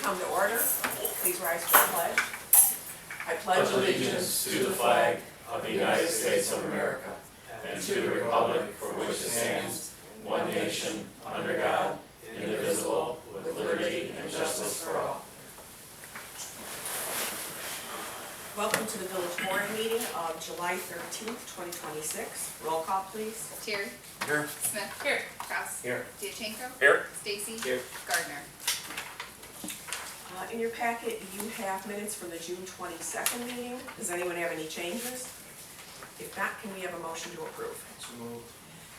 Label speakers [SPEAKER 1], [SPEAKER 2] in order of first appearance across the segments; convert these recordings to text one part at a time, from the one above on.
[SPEAKER 1] come to order. Please rise for the pledge. I pledge
[SPEAKER 2] allegiance to the flag of the United States of America and to the republic for which it stands, one nation, under God, indivisible, with liberty and justice for all.
[SPEAKER 1] Welcome to the village board meeting of July 13th, 2026. Roll call, please.
[SPEAKER 3] Terry.
[SPEAKER 2] Here.
[SPEAKER 3] Smith. Here. Kraus.
[SPEAKER 2] Here.
[SPEAKER 3] Diachenko.
[SPEAKER 2] Here.
[SPEAKER 3] Stacy.
[SPEAKER 2] Here.
[SPEAKER 3] Gardner.
[SPEAKER 1] In your packet, you have minutes from the June 22nd meeting. Does anyone have any changes? If not, can we have a motion to approve?
[SPEAKER 2] So moved.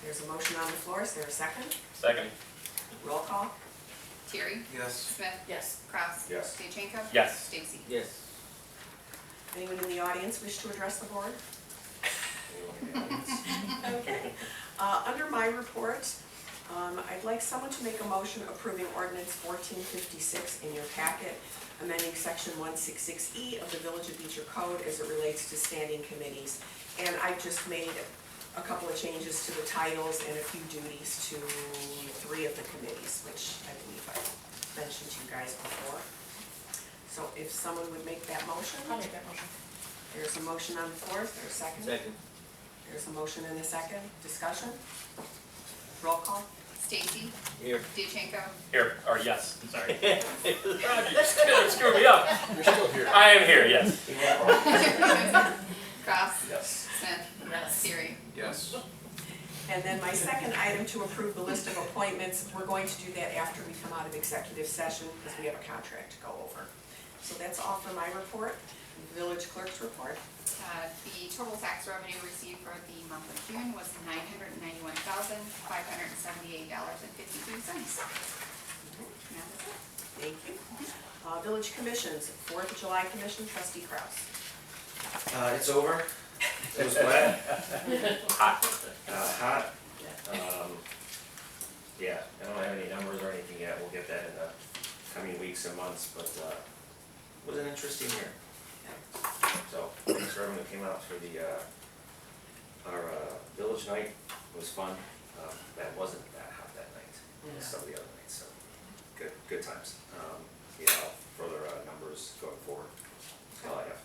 [SPEAKER 1] There's a motion on the floor. Is there a second?
[SPEAKER 2] Second.
[SPEAKER 1] Roll call.
[SPEAKER 3] Terry.
[SPEAKER 2] Yes.
[SPEAKER 3] Smith. Yes. Kraus.
[SPEAKER 2] Yes.
[SPEAKER 3] Diachenko.
[SPEAKER 2] Yes.
[SPEAKER 3] Stacy.
[SPEAKER 2] Yes.
[SPEAKER 1] Anyone in the audience wish to address the board? Okay. Under my report, I'd like someone to make a motion approving ordinance 1456 in your packet, amending section 166E of the Village of Beecher Code as it relates to standing committees. And I've just made a couple of changes to the titles and a few duties to 3 of the committees, which I believe I mentioned to you guys before. So if someone would make that motion.
[SPEAKER 4] I'll make that motion.
[SPEAKER 1] There's a motion on the floor. Is there a second?
[SPEAKER 2] Second.
[SPEAKER 1] There's a motion and a second. Discussion? Roll call?
[SPEAKER 3] Stacy.
[SPEAKER 2] Here.
[SPEAKER 3] Diachenko.
[SPEAKER 5] Here, or yes, sorry. You screwed me up.
[SPEAKER 2] You're still here.
[SPEAKER 5] I am here, yes.
[SPEAKER 3] Kraus.
[SPEAKER 2] Yes.
[SPEAKER 3] Smith.
[SPEAKER 4] Yes.
[SPEAKER 3] Terry.
[SPEAKER 2] Yes.
[SPEAKER 1] And then my second item to approve the list of appointments, we're going to do that after we come out of executive session because we have a contract to go over. So that's all for my report. Village clerk's report.
[SPEAKER 3] The total tax revenue received for the month of June was $991,578.52.
[SPEAKER 1] Thank you. Village commissions, 4th of July commission, trustee Kraus.
[SPEAKER 6] It's over. It was wet. Hot. Yeah, I don't have any numbers or anything yet. We'll get that in the coming weeks and months, but it was an interesting year. So, tax revenue came out for the, our village night was fun. That wasn't that hot that night, some of the other nights, so good times. Further numbers going forward. That's all I have.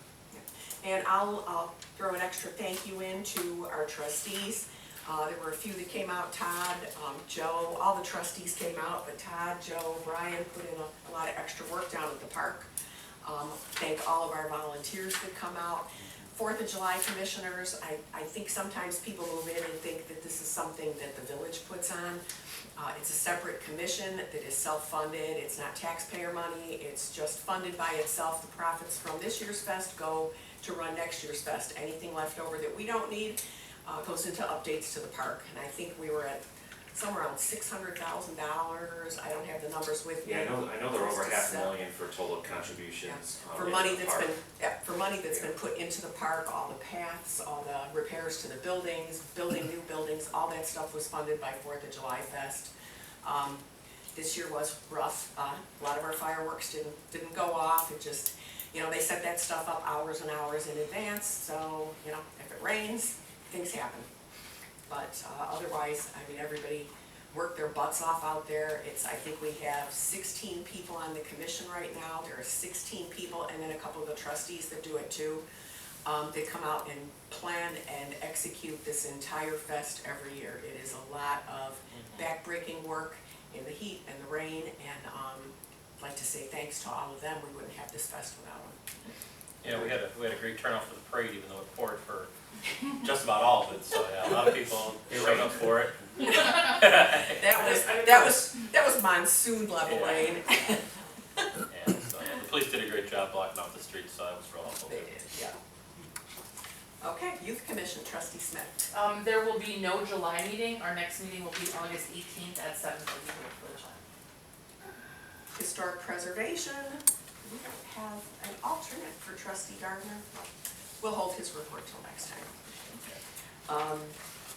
[SPEAKER 1] And I'll throw an extra thank you in to our trustees. There were a few that came out, Todd, Joe, all the trustees came out, but Todd, Joe, Brian put in a lot of extra work down at the park. Thank all of our volunteers that come out. 4th of July commissioners, I think sometimes people move in and think that this is something that the village puts on. It's a separate commission that is self-funded. It's not taxpayer money. It's just funded by itself. The profits from this year's fest go to run next year's fest. Anything left over that we don't need goes into updates to the park. And I think we were at somewhere around $600,000. I don't have the numbers with me.
[SPEAKER 6] Yeah, I know they're over
[SPEAKER 1] Close to
[SPEAKER 6] $500,000 for total contributions.
[SPEAKER 1] For
[SPEAKER 6] in
[SPEAKER 1] money
[SPEAKER 6] the
[SPEAKER 1] that's
[SPEAKER 6] park.
[SPEAKER 1] been put into the park, all the paths, all the repairs to the buildings, building new buildings, all that stuff was funded by 4th of July Fest. This year was rough. A lot of our fireworks didn't go off. It just, they set that stuff up hours and hours in advance, so, if it rains, things happen. But otherwise, everybody worked their butts off out there. I think we have 16 people on the commission right now. There are 16 people, and then a couple of the trustees that do it too. They come out and plan and execute this entire fest every year. It is a lot of back-breaking work in the heat and the rain, and I'd like to say thanks to all of them. We wouldn't have this fest without them.
[SPEAKER 5] Yeah, we had a great turnout for the parade, even though it poured for just about all of it, so yeah, a lot of people showed up for it.
[SPEAKER 1] That was monsoon level rain.
[SPEAKER 5] And so the police did a great job blocking off the streets, so that was real helpful.
[SPEAKER 1] They did, yeah. Okay, Youth Commission, trustee Smith.
[SPEAKER 4] There will be no July meeting. Our next meeting will be August 18th at 7:30 for the time.
[SPEAKER 1] Historic Preservation, we don't have an alternate for trustee Gardner. We'll hold his report till next time.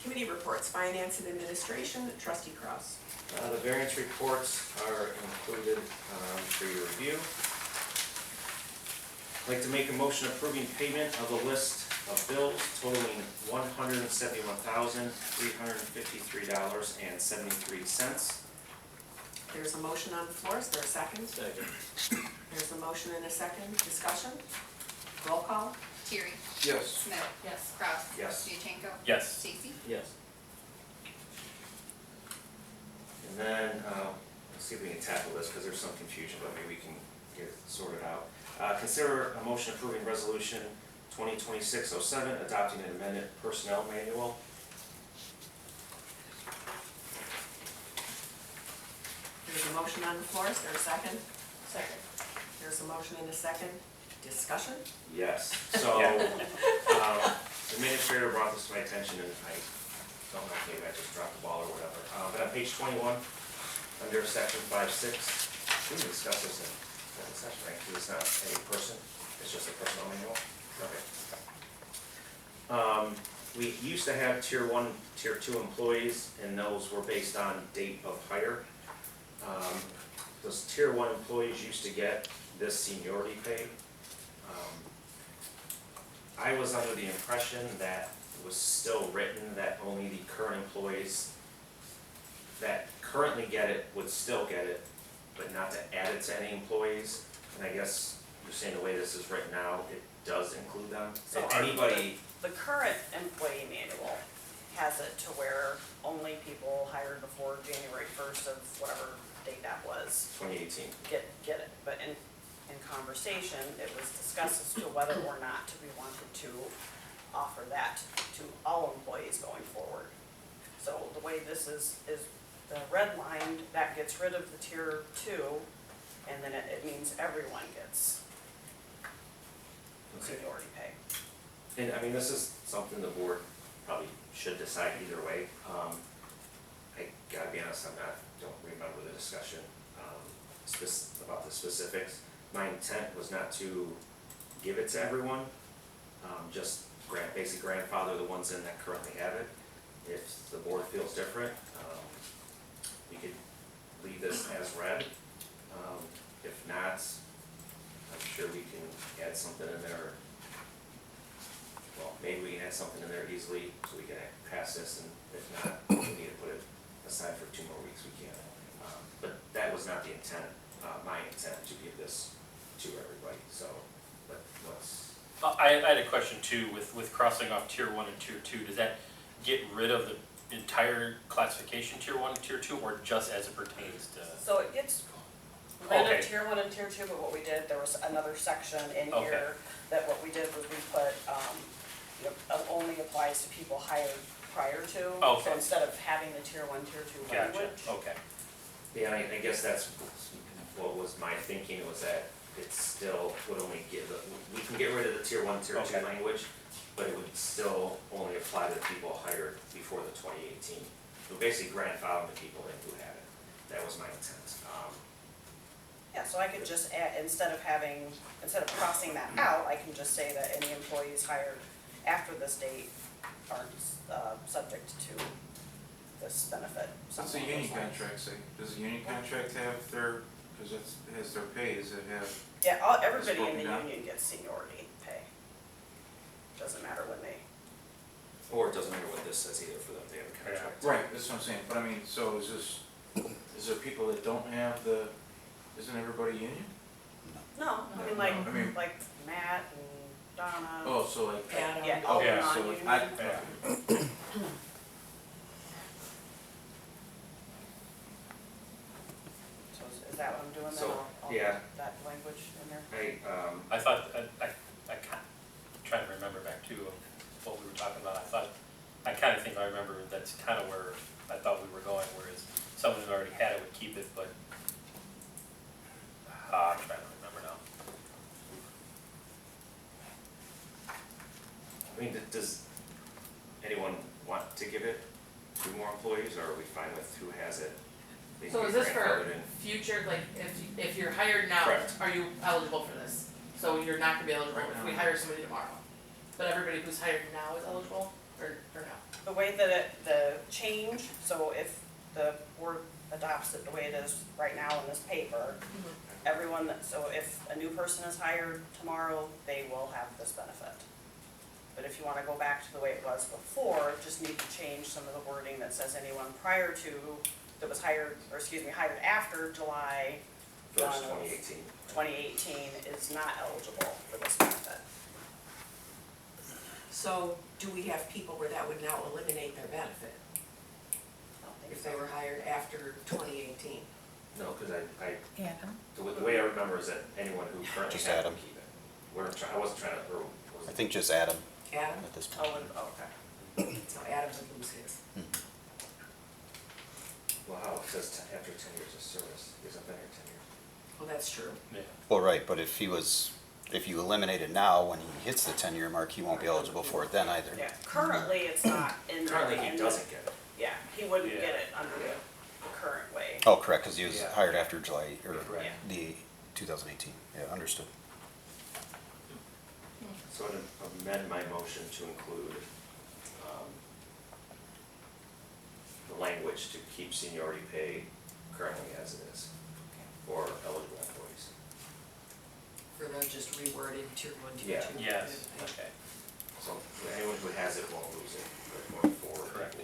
[SPEAKER 1] Committee reports, Finance and Administration, trustee Kraus.
[SPEAKER 6] The variance reports are included for your review. I'd like to make a motion approving payment of the list of bills totaling $171,353.73.
[SPEAKER 1] There's a motion on the floor. Is there a second?
[SPEAKER 2] Second.
[SPEAKER 1] motion and a second, discussion? Roll call?
[SPEAKER 3] Terry,
[SPEAKER 7] Yes.
[SPEAKER 3] Schmidt,
[SPEAKER 4] Yes.
[SPEAKER 3] Kraus.
[SPEAKER 6] Yes.
[SPEAKER 3] Diachenko.
[SPEAKER 5] Yes.
[SPEAKER 3] Stacy.
[SPEAKER 7] Yes.
[SPEAKER 6] And then, let's see if we can tackle this, because there's some confusion, but maybe we can get it sorted out. Consider a motion approving resolution 2026-07, adopting an amended personnel manual.
[SPEAKER 1] There's a motion on the floor, is there a second?
[SPEAKER 4] Second.
[SPEAKER 1] There's a motion and a second, discussion?
[SPEAKER 6] Yes, so, the administrator brought this to my attention, and I don't know, maybe I just dropped the ball or whatever. But on page 21, under section 5.6, we can discuss this in open session, right? 'Cause it's not a person, it's just a personnel manual. Okay. We used to have tier 1, tier 2 employees, and those were based on date of hire. Those tier 1 employees used to get this seniority pay. I was under the impression that it was still written that only the current employees that currently get it would still get it, but not to add it to any employees. And I guess you're saying the way this is written now, it does include them?
[SPEAKER 8] So
[SPEAKER 6] If anybody,
[SPEAKER 8] The current employee manual has it to where only people hired before January 1st of whatever date that was
[SPEAKER 6] 2018,
[SPEAKER 8] get it. But in conversation, it was discussed as to whether or not we wanted to offer that to all employees going forward. So the way this is the red line, that gets rid of the tier 2, and then it means everyone gets
[SPEAKER 6] okay.
[SPEAKER 8] seniority pay.
[SPEAKER 6] And I mean, this is something the board probably should decide either way. I gotta be honest, don't remember the discussion, about the specifics. My intent was not to give it to everyone, just basically grandfather the ones in that currently have it. If the board feels different, we could leave this as read. If not, I'm sure we can add something in there. Well, maybe we can add something in there easily so we can pass this, and if not, we need to put it aside for 2 more weeks, we can. But that was not the intent, my intent to give this to everybody, so, but let's.
[SPEAKER 5] I had a question too, with crossing off tier 1 and tier 2, does that get rid of the entire classification tier 1 and tier 2, or just as it pertains to?
[SPEAKER 8] So it gets rid
[SPEAKER 5] Okay.
[SPEAKER 8] of tier 1 and tier 2, but what we did, there was another section in
[SPEAKER 5] Okay.
[SPEAKER 8] here that what we did was we put, only applies to people hired prior to.
[SPEAKER 5] Okay.
[SPEAKER 8] So instead of having the tier 1, tier 2
[SPEAKER 5] Gotcha,
[SPEAKER 8] language.
[SPEAKER 5] okay.
[SPEAKER 6] Yeah, I guess that's what was my thinking, was that it still would only give, we can get rid of the tier 1, tier 2
[SPEAKER 5] Okay.
[SPEAKER 6] language, but it would still only apply to people hired before the 2018. It would basically grandfather the people in who had it. That was my intent.
[SPEAKER 8] Yeah, so I could just add, instead of crossing that out, I can just say that any employees hired after this date aren't, subject to this benefit.
[SPEAKER 7] What's the
[SPEAKER 8] something along
[SPEAKER 7] union
[SPEAKER 8] those lines.
[SPEAKER 7] contract say? Does the union contract have their, because it has their pay, does it have,
[SPEAKER 8] Yeah, everybody in
[SPEAKER 7] broken
[SPEAKER 8] the
[SPEAKER 7] down?
[SPEAKER 8] union gets seniority pay. Doesn't matter when they,
[SPEAKER 6] Or it doesn't matter what this says either for them, they have a contract.
[SPEAKER 7] right, that's what I'm saying, but I mean, so is there people that don't have isn't everybody union?
[SPEAKER 8] no, I mean,
[SPEAKER 7] No, I mean-
[SPEAKER 8] like Matt and Donna.
[SPEAKER 7] Oh, so like.
[SPEAKER 1] Adam.
[SPEAKER 8] Yeah, all
[SPEAKER 5] Yeah,
[SPEAKER 7] so
[SPEAKER 8] non-union.
[SPEAKER 5] Yeah.
[SPEAKER 8] So is that what I'm doing then?
[SPEAKER 6] So,
[SPEAKER 8] I'll
[SPEAKER 6] yeah.
[SPEAKER 8] put that language in there?
[SPEAKER 5] I thought, I trying to remember back to what we were talking about, I kind of think I remember that's kind of where I thought we were going, whereas someone who already had it would keep it, but I'm trying to remember now.
[SPEAKER 6] I mean, does anyone want to give it to more employees, or are we fine with who has it? They
[SPEAKER 4] So
[SPEAKER 6] can
[SPEAKER 4] is
[SPEAKER 6] be
[SPEAKER 4] this for
[SPEAKER 6] grandfathered in?
[SPEAKER 4] future, like, if you're hired now,
[SPEAKER 6] Correct.
[SPEAKER 4] are you eligible for this? So you're not gonna be eligible if we hire somebody tomorrow? But everybody who's hired now is eligible, or no?
[SPEAKER 8] The way that the change, so if the board adopts it the way it is right now in this paper, everyone, so if a new person is hired tomorrow, they will have this benefit. But if you wanna go back to the way it was before, just need to change some of the wording that says anyone prior to, that was hired, or excuse me, hired after July
[SPEAKER 6] First,
[SPEAKER 8] done of
[SPEAKER 6] 2018.
[SPEAKER 8] 2018 is not eligible for this benefit.
[SPEAKER 1] So do we have people where that would now eliminate their benefit
[SPEAKER 8] I don't think
[SPEAKER 1] if
[SPEAKER 8] so.
[SPEAKER 1] they were hired after 2018?
[SPEAKER 6] No, because I,
[SPEAKER 9] Adam?
[SPEAKER 6] the way I remember is that anyone who currently
[SPEAKER 10] Just
[SPEAKER 6] has
[SPEAKER 10] Adam.
[SPEAKER 6] to keep it. I wasn't trying to, or was
[SPEAKER 10] I
[SPEAKER 6] it?
[SPEAKER 10] think just Adam
[SPEAKER 1] Adam?
[SPEAKER 10] at this
[SPEAKER 8] Oh,
[SPEAKER 10] point.
[SPEAKER 8] okay.
[SPEAKER 1] So Adam would lose his.
[SPEAKER 6] Well, how, it says after 10 years of service, he hasn't been here 10 years.
[SPEAKER 1] Well, that's true.
[SPEAKER 5] Yeah.
[SPEAKER 10] Well, right, but if you eliminate it now, when he hits the 10-year mark, he won't be eligible for it then either.
[SPEAKER 8] Yeah, currently it's not in there.
[SPEAKER 6] Currently, he
[SPEAKER 8] and-
[SPEAKER 6] doesn't get it.
[SPEAKER 8] Yeah, he wouldn't
[SPEAKER 5] Yeah.
[SPEAKER 8] get it under the current way.
[SPEAKER 10] Oh, correct, because he was
[SPEAKER 6] Yeah.
[SPEAKER 10] hired after July, or
[SPEAKER 5] Correct.
[SPEAKER 10] the 2018. Yeah, understood.
[SPEAKER 6] So I'd amend my motion to include the language to keep seniority pay currently as it is for eligible employees.
[SPEAKER 1] For the just reworded tier 1, tier
[SPEAKER 6] Yeah.
[SPEAKER 1] 2.
[SPEAKER 5] Yes, okay.
[SPEAKER 6] So anyone who has it won't lose it, but going forward.
[SPEAKER 5] Correct.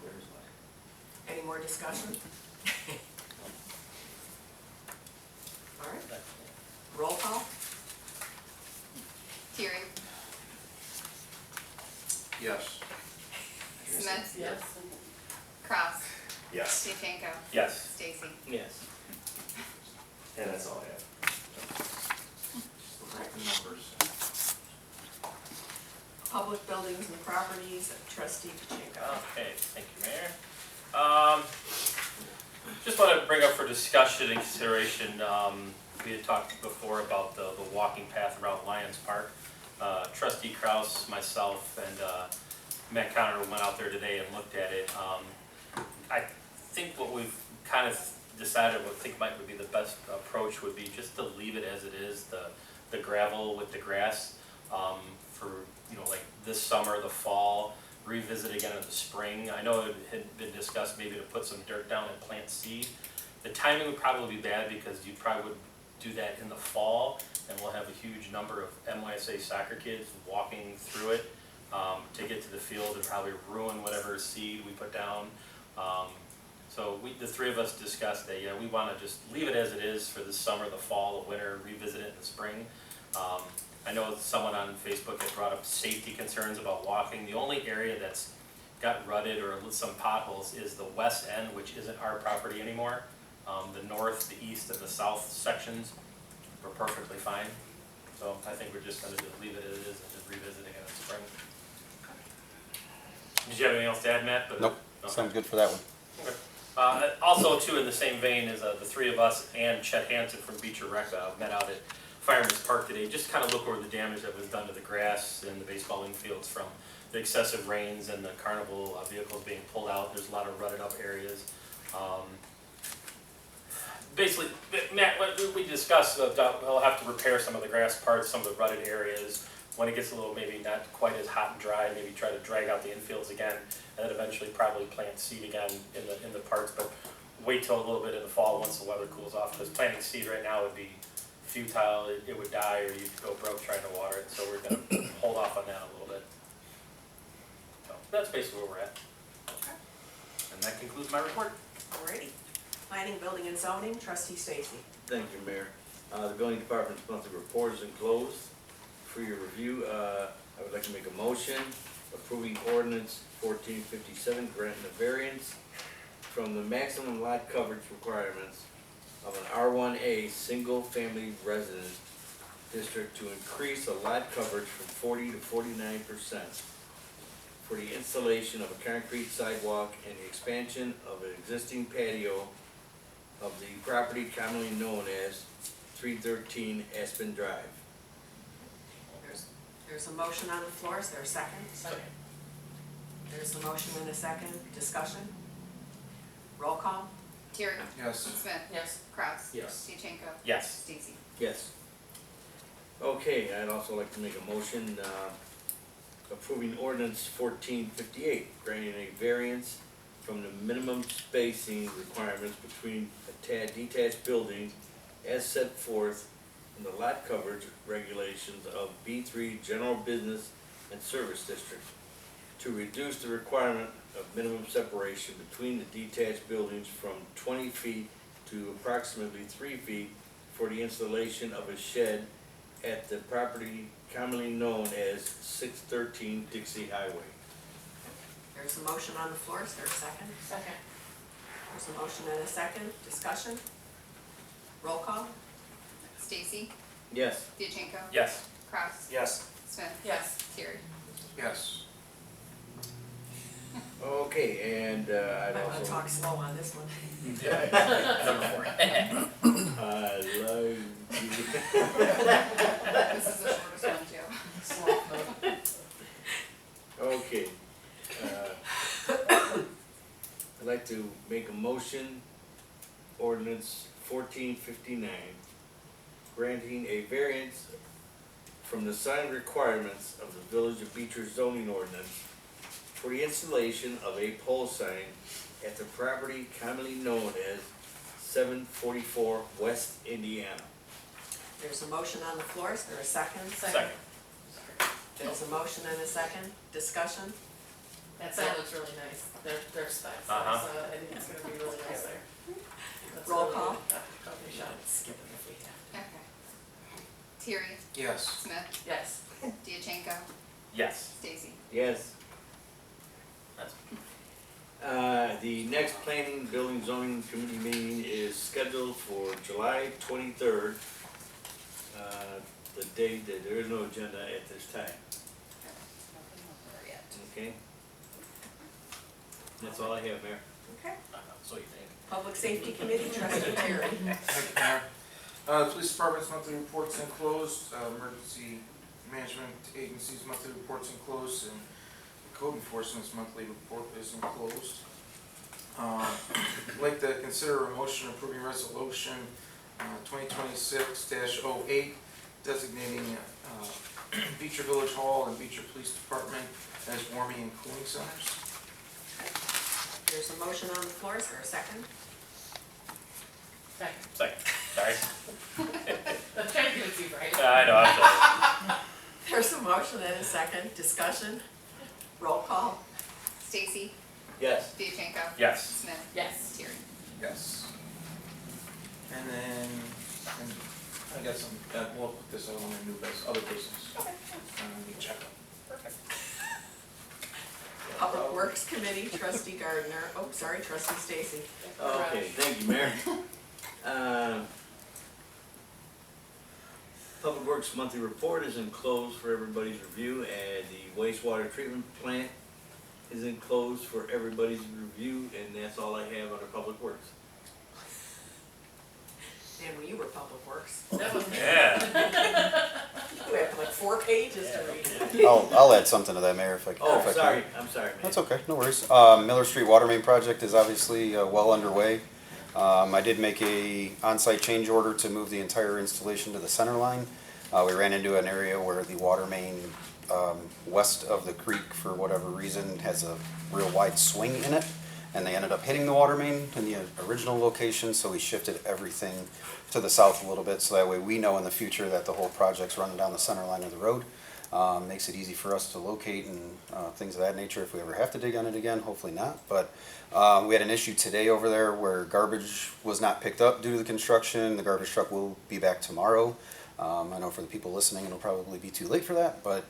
[SPEAKER 6] Clear as mud.
[SPEAKER 1] Any more discussion? All right, roll call?
[SPEAKER 3] Terry,
[SPEAKER 7] Yes.
[SPEAKER 3] Smith,
[SPEAKER 4] Yes.
[SPEAKER 3] Kraus,
[SPEAKER 6] Yes,
[SPEAKER 3] Dichenko,
[SPEAKER 5] Yes.
[SPEAKER 3] Stacy.
[SPEAKER 5] Yes.
[SPEAKER 6] and that's all I have.
[SPEAKER 7] Look at the numbers.
[SPEAKER 1] Public buildings and properties, trustee Pacheco.
[SPEAKER 5] Okay, thank you, Mayor. Just want to bring up for discussion and consideration, we had talked before about the walking path around Lions Park. Trustee Kraus, myself, and Matt Connor went out there today and looked at it. I think what we've kind of decided, what I think might be the best approach would be just to leave it as it is, the gravel with the grass, for, like this summer, the fall, revisit again in the spring. I know it had been discussed maybe to put some dirt down and plant seed. The timing would probably be bad because you probably would do that in the fall, and we'll have a huge number of NYSA soccer kids walking through it to get to the field and probably ruin whatever seed we put down. So the three of us discussed that, yeah, we want to just leave it as it is for the summer, the fall, the winter, revisit it in the spring. I know someone on Facebook had brought up safety concerns about walking. The only area that's got rutted or some potholes is the west end, which isn't our property anymore. The north, the east, and the south sections were perfectly fine. So I think we're just gonna just leave it as it is and just revisit again in spring. Did you have anything else to add, Matt?
[SPEAKER 10] Nope,
[SPEAKER 5] Okay.
[SPEAKER 10] sounds good for that one.
[SPEAKER 5] Okay. Also, too, in the same vein is the three of us and Chet Hansen from Beecher Rec met out at Fireman's Park today, just kind of look over the damage that was done to the grass and the baseball infields from the excessive rains and the carnival vehicles being pulled out. There's a lot of rutted up areas. Basically, Matt, what we discussed, we'll have to repair some of the grass parts, some of the rutted areas. When it gets a little maybe not quite as hot and dry, maybe try to drag out the infields again, and then eventually probably plant seed again in the parks. But wait till a little bit in the fall once the weather cools off, because planting seed right now would be futile. It would die, or you'd go broke trying to water it. So we're going to hold off on that a little bit. So that's basically where we're at.
[SPEAKER 1] Okay.
[SPEAKER 5] And that concludes my report.
[SPEAKER 1] Alrighty. Planning, building and zoning, trustee Stacy.
[SPEAKER 11] Thank you, Mayor. The building department's monthly report is enclosed for your review. I would like to make a motion approving ordinance 1457, granting a variance from the maximum lot coverage requirements of an R1A single-family resident district to increase the lot coverage from 40 to 49% for the installation of a concrete sidewalk and the expansion of an existing patio of the property commonly known as 313 Aspen Drive.
[SPEAKER 1] There's a motion on the floor, is there a second?
[SPEAKER 4] Second.
[SPEAKER 1] There's a motion and a second, discussion? Roll call?
[SPEAKER 3] Terry,
[SPEAKER 7] Yes.
[SPEAKER 3] Smith,
[SPEAKER 4] Yes.
[SPEAKER 3] Kraus.
[SPEAKER 6] Yes.
[SPEAKER 3] Dichenko,
[SPEAKER 5] Yes.
[SPEAKER 3] Stacy.
[SPEAKER 11] Yes. Okay, I'd also like to make a motion approving ordinance 1458, granting a variance from the minimum spacing requirements between detached buildings as set forth in the lot coverage regulations of B3 General Business and Service District to reduce the requirement of minimum separation between the detached buildings from 20 feet to approximately 3 feet for the installation of a shed at the property commonly known as 613 Dixie Highway.
[SPEAKER 1] There's a motion on the floor, is there a second?
[SPEAKER 4] Second.
[SPEAKER 1] There's a motion and a second, discussion? Roll call?
[SPEAKER 3] Stacy,
[SPEAKER 11] Yes.
[SPEAKER 3] Diachenko,
[SPEAKER 5] Yes.
[SPEAKER 3] Kraus,
[SPEAKER 2] Yes.
[SPEAKER 3] Smith,
[SPEAKER 4] Yes.
[SPEAKER 3] Terry.
[SPEAKER 7] Yes.
[SPEAKER 11] Okay, and
[SPEAKER 1] I'm
[SPEAKER 11] I'd
[SPEAKER 1] gonna
[SPEAKER 11] also,
[SPEAKER 1] talk slow on this one.
[SPEAKER 5] Number 4.
[SPEAKER 11] I love
[SPEAKER 3] This is the shortest one too.
[SPEAKER 11] Okay. I'd like to make a motion, ordinance 1459, granting a variance from the sign requirements of the Village of Beecher zoning ordinance for the installation of a pole sign at the property commonly known as 744 West Indiana.
[SPEAKER 1] There's a motion on the floor, is there a second?
[SPEAKER 5] Second.
[SPEAKER 1] There's a motion and a second, discussion?
[SPEAKER 4] That sign looks really nice, their specs, so
[SPEAKER 5] Uh-huh.
[SPEAKER 4] I think it's gonna be really nice there. That's
[SPEAKER 1] Roll
[SPEAKER 4] really
[SPEAKER 1] call.
[SPEAKER 4] good. Company shop.
[SPEAKER 1] Skip it if we have.
[SPEAKER 3] Okay. Terry,
[SPEAKER 7] Yes.
[SPEAKER 3] Smith,
[SPEAKER 4] Yes.
[SPEAKER 3] Diachenko,
[SPEAKER 5] Yes.
[SPEAKER 3] Stacy.
[SPEAKER 11] Yes.
[SPEAKER 5] That's-
[SPEAKER 11] The next planning, building zoning committee meeting is scheduled for July 23rd. The date that there is no agenda at this time,
[SPEAKER 3] Nothing over yet.
[SPEAKER 11] okay? That's all I have, Mayor.
[SPEAKER 1] Okay.
[SPEAKER 5] So you think?
[SPEAKER 1] Public Safety Committee, trustee Terry.
[SPEAKER 7] Thank you, Mayor. The police department's monthly report's enclosed, emergency management agency's monthly report's enclosed, and the code enforcement's monthly report is enclosed. I'd like to consider a motion approving resolution 2026-08, designating Beecher Village Hall and Beecher Police Department as warming and cooling centers.
[SPEAKER 1] There's a motion on the floor, is there a second?
[SPEAKER 4] Second.
[SPEAKER 5] Second. Sorry.
[SPEAKER 4] I'm trying to do it too, right?
[SPEAKER 5] I know, I'm sorry.
[SPEAKER 1] There's a motion and a second, discussion? Roll call?
[SPEAKER 3] Stacy,
[SPEAKER 11] Yes.
[SPEAKER 3] Diachenko,
[SPEAKER 5] Yes.
[SPEAKER 3] Smith,
[SPEAKER 4] Yes.
[SPEAKER 3] Terry.
[SPEAKER 7] Yes. And then, I got some, we'll put this on my new business, other business. We check up.
[SPEAKER 5] Perfect.
[SPEAKER 1] Public Works Committee, trustee Gardner, oh, sorry, trustee Stacy.
[SPEAKER 11] Okay, thank you, Mayor. Public Works monthly report is enclosed for everybody's review, and the wastewater treatment plant is enclosed for everybody's review, and that's all I have under Public Works.
[SPEAKER 1] Dan, well, you were Public Works.
[SPEAKER 4] That was.
[SPEAKER 5] Yeah.
[SPEAKER 1] You have like 4 pages to read.
[SPEAKER 10] I'll add something to that, Mayor, if I can.
[SPEAKER 11] Oh, sorry, I'm sorry, man.
[SPEAKER 10] That's okay, no worries. Miller Street Water Main Project is obviously well underway. I did make a on-site change order to move the entire installation to the center line. We ran into an area where the water main west of the creek, for whatever reason, has a real wide swing in it, and they ended up hitting the water main in the original location, so we shifted everything to the south a little bit, so that way we know in the future that the whole project's running down the center line of the road. Makes it easy for us to locate and things of that nature if we ever have to dig on it again, hopefully not. But we had an issue today over there where garbage was not picked up due to the construction. The garbage truck will be back tomorrow. I know for the people listening it'll probably be too late for that, but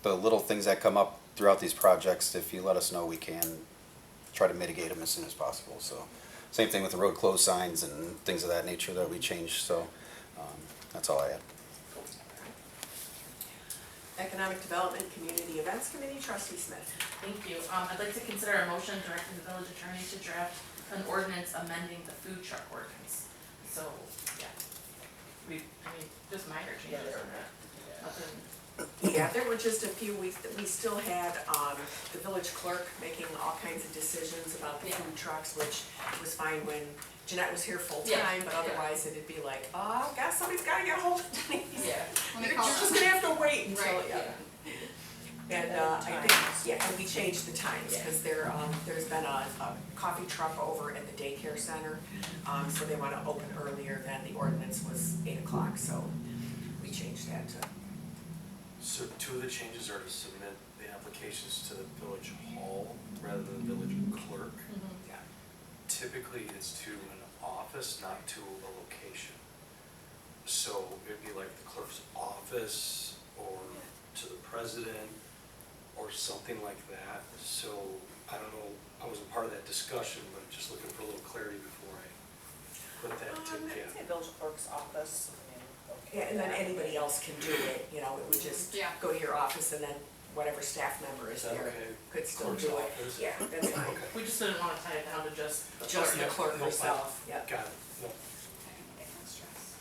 [SPEAKER 10] the little things that come up throughout these projects, if you let us know, we can try to mitigate them as soon as possible. So same thing with the road closed signs and things of that nature that we changed, so that's all I had.
[SPEAKER 1] Economic Development Community Events Committee, trustee Smith.
[SPEAKER 4] Thank you. I'd like to consider a motion directing the village attorney to draft an ordinance amending the food truck ordinance. So, yeah. Just minor changes on that. Nothing.
[SPEAKER 1] Yeah, there were just a few weeks that we still had the village clerk making all kinds of decisions about the food trucks, which was fine when Jeanette was here full time, but otherwise it'd be like, oh, guess somebody's gotta get a hold of Denise.
[SPEAKER 4] Yeah.
[SPEAKER 1] You're just gonna have to wait until,
[SPEAKER 3] Right,
[SPEAKER 1] yeah. And I think, and we changed the times, cause there's been a coffee truck over at the daycare center, so they wanna open earlier than the ordinance was 8 o'clock, so we changed that to.
[SPEAKER 2] So 2 of the changes are to submit the
[SPEAKER 9] applications to the village hall rather than the village clerk.
[SPEAKER 1] Yeah.
[SPEAKER 9] Typically, it's to an office, not to a location. So it'd be like the clerk's office or to the president or something like that. So I don't know, I wasn't part of that discussion, but just looking for a little clarity before I put that
[SPEAKER 8] I'd
[SPEAKER 9] together.
[SPEAKER 8] say village clerk's office, I mean, okay.
[SPEAKER 1] Yeah, and then anybody else can do it, you know, it would just
[SPEAKER 3] Yeah.
[SPEAKER 1] go to your office and then whatever staff member is
[SPEAKER 9] Is that
[SPEAKER 1] there
[SPEAKER 9] okay?
[SPEAKER 1] could still
[SPEAKER 9] Clerk's
[SPEAKER 1] do it.
[SPEAKER 9] office?
[SPEAKER 1] Yeah, that's fine.
[SPEAKER 9] Okay,
[SPEAKER 4] We just didn't wanna tie it down to just the
[SPEAKER 1] Just the
[SPEAKER 4] clerk.
[SPEAKER 1] clerk
[SPEAKER 9] No,
[SPEAKER 1] herself, yeah.
[SPEAKER 9] got it. No,
[SPEAKER 3] Okay, no stress.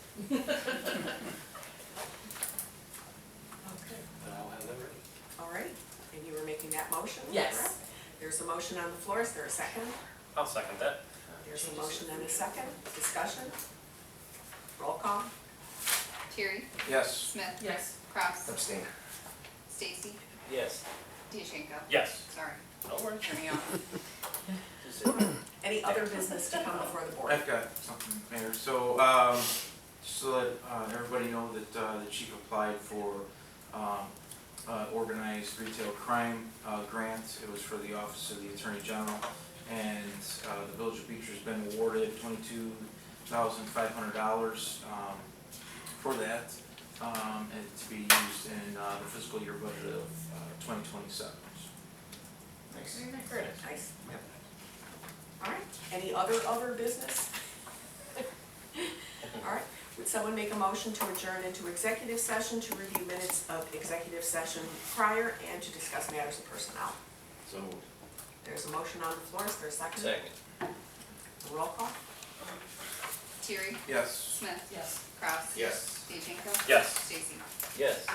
[SPEAKER 1] Okay.
[SPEAKER 9] then I'll have that ready.
[SPEAKER 1] All right, and you were making that motion?
[SPEAKER 4] Yes.
[SPEAKER 1] correct? There's a motion on the floor, is there a second?
[SPEAKER 5] I'll second that.
[SPEAKER 1] There's a motion and a second, discussion? Roll call?
[SPEAKER 3] Terry,
[SPEAKER 7] Yes.
[SPEAKER 3] Smith,
[SPEAKER 4] Yes.
[SPEAKER 3] Kraus,
[SPEAKER 6] Abstain.
[SPEAKER 3] Stacy,
[SPEAKER 11] Yes.
[SPEAKER 3] DeShenko.
[SPEAKER 5] Yes.
[SPEAKER 3] Sorry,
[SPEAKER 5] No worries.
[SPEAKER 3] turn me off.
[SPEAKER 11] Just say-
[SPEAKER 1] Any other business to come before the board?
[SPEAKER 7] I've got something, Mayor. So, just to let everybody know that the chief applied for organized retail crime grant. It was for the Office of the Attorney General. And the Village of Beecher has been awarded $22,500 for that, and to be used in the fiscal year budget of 2027.
[SPEAKER 6] Thanks.
[SPEAKER 4] Very nice.
[SPEAKER 1] Very nice. Yep. All right, any other business? All right, would someone make a motion to adjourn into executive session to review minutes of executive session prior and to discuss matters of personnel?
[SPEAKER 11] So moved.
[SPEAKER 1] There's a motion on the floor, is there a second?
[SPEAKER 11] Second.
[SPEAKER 1] Roll call?
[SPEAKER 3] Terry,
[SPEAKER 7] Yes.
[SPEAKER 3] Smith,
[SPEAKER 4] Yes.
[SPEAKER 3] Kraus.
[SPEAKER 6] Yes.
[SPEAKER 3] DeShenko.
[SPEAKER 5] Yes.
[SPEAKER 3] Stacy.
[SPEAKER 11] Yes.